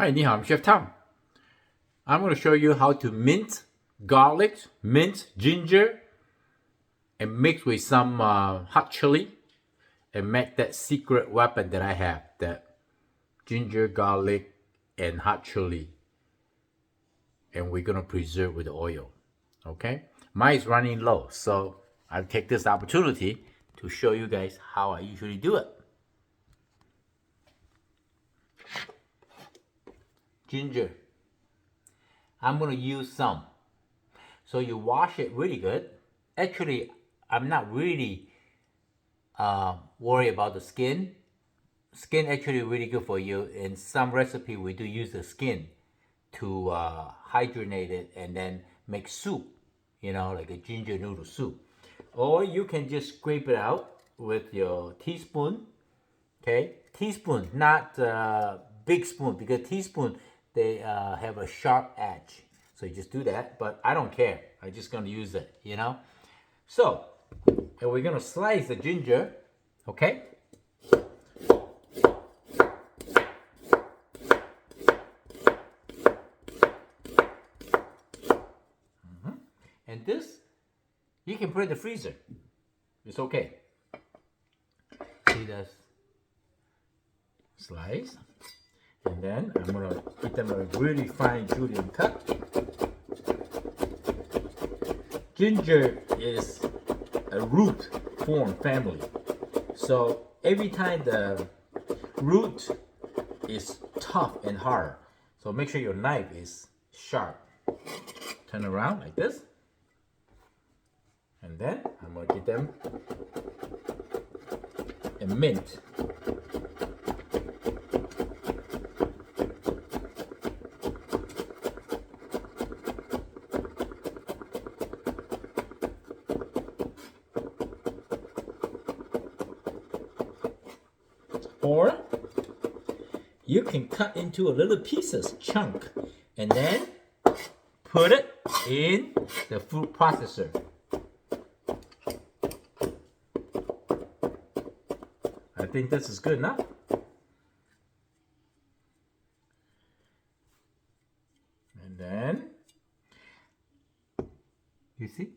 Hi, 你好, I'm Chef Tom. I'm going to show you how to mince garlic, mince ginger, and mix with some hot chili and make that secret weapon that I have, that ginger, garlic, and hot chili. And we're going to preserve with oil. Okay? Mine is running low, so I'll take this opportunity to show you guys how I usually do it. Ginger. I'm going to use some. So you wash it really good. Actually, I'm not really worried about the skin. Skin actually really good for you. In some recipe, we do use the skin to hydrate it and then make soup, you know, like a ginger noodle soup. Or you can just scrape it out with your teaspoon. Okay, teaspoon, not big spoon, because teaspoon, they have a sharp edge. So you just do that, but I don't care. I'm just gonna use it, you know? So, and we're gonna slice the ginger, okay? And this, you can put in the freezer. It's okay. See this? Slice. And then I'm gonna get them a really fine julienne cut. Ginger is a root form family. So every time the root is tough and hard. So make sure your knife is sharp. Turn around like this. And then I'm gonna get them a mint. Or you can cut into a little pieces, chunk, and then put it in the food processor. I think this is good enough. And then, you see,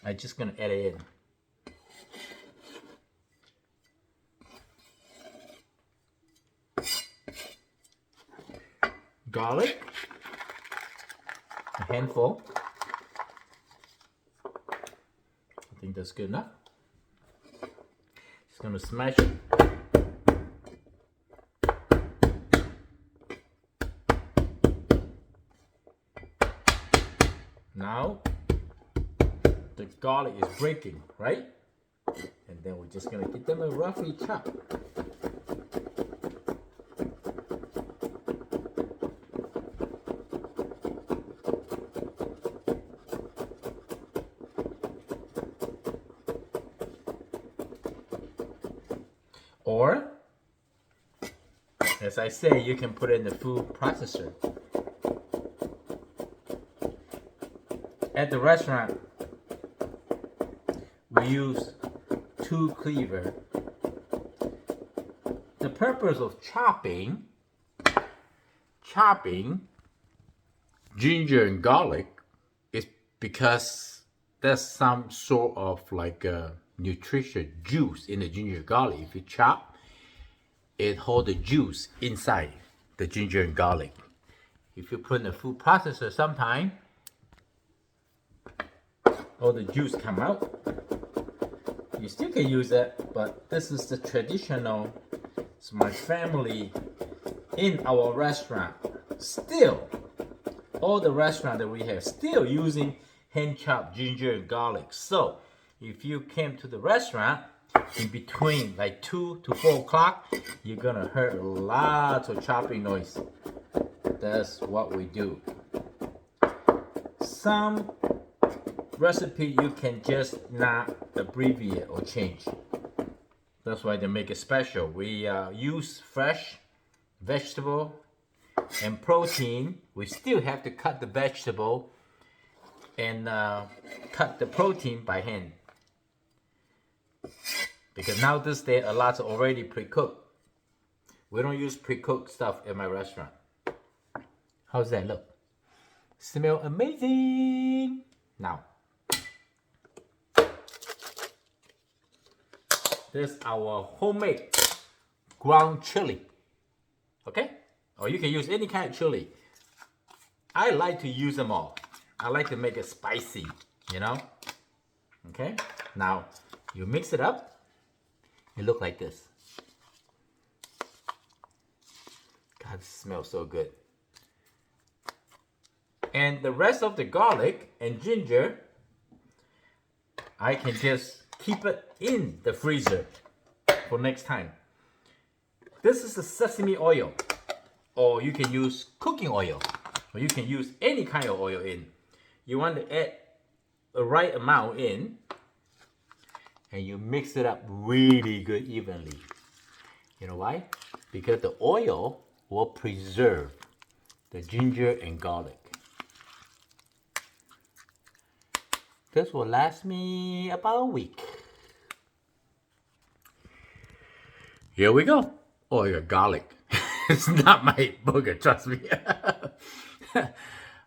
I'm just gonna add it in. Garlic, a handful. I think that's good enough. Just gonna smash it. Now the garlic is breaking, right? And then we're just gonna get them a roughly chop. Or, as I say, you can put it in the food processor. At the restaurant, we use 2 cleaver. The purpose of chopping ginger and garlic is because there's some sort of like a nutrition juice in the ginger garlic. If you chop, it holds the juice inside the ginger and garlic. If you put in a food processor, sometime all the juice come out. You still can use it, but this is the traditional. So my family in our restaurant, still, all the restaurant that we have still using hand chopped ginger and garlic. So if you came to the restaurant in between like 2 to 4 o'clock, you're gonna hear lots of chopping noise. That's what we do. Some recipe you can just not abbreviate or change. That's why they make it special. We use fresh vegetable and protein. We still have to cut the vegetable and cut the protein by hand. Because now this day a lot already pre-cooked. We don't use pre-cooked stuff in my restaurant. How's that look? Smell amazing. Now, this is our homemade ground chili. Okay? Or you can use any kind of chili. I like to use them all. I like to make it spicy, you know? Okay? Now, you mix it up. It look like this. God, it smells so good. And the rest of the garlic and ginger, I can just keep it in the freezer for next time. This is the sesame oil, or you can use cooking oil, or you can use any kind of oil in. You want to add the right amount in, and you mix it up really good evenly. You know why? Because the oil will preserve the ginger and garlic. This will last me about a week. Here we go. Oh, your garlic. It's not my burger, trust me.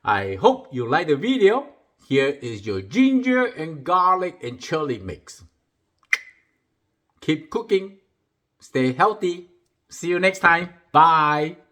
I hope you like the video. Here is your ginger and garlic and chili mix. Keep cooking. Stay healthy. See you next time. Bye.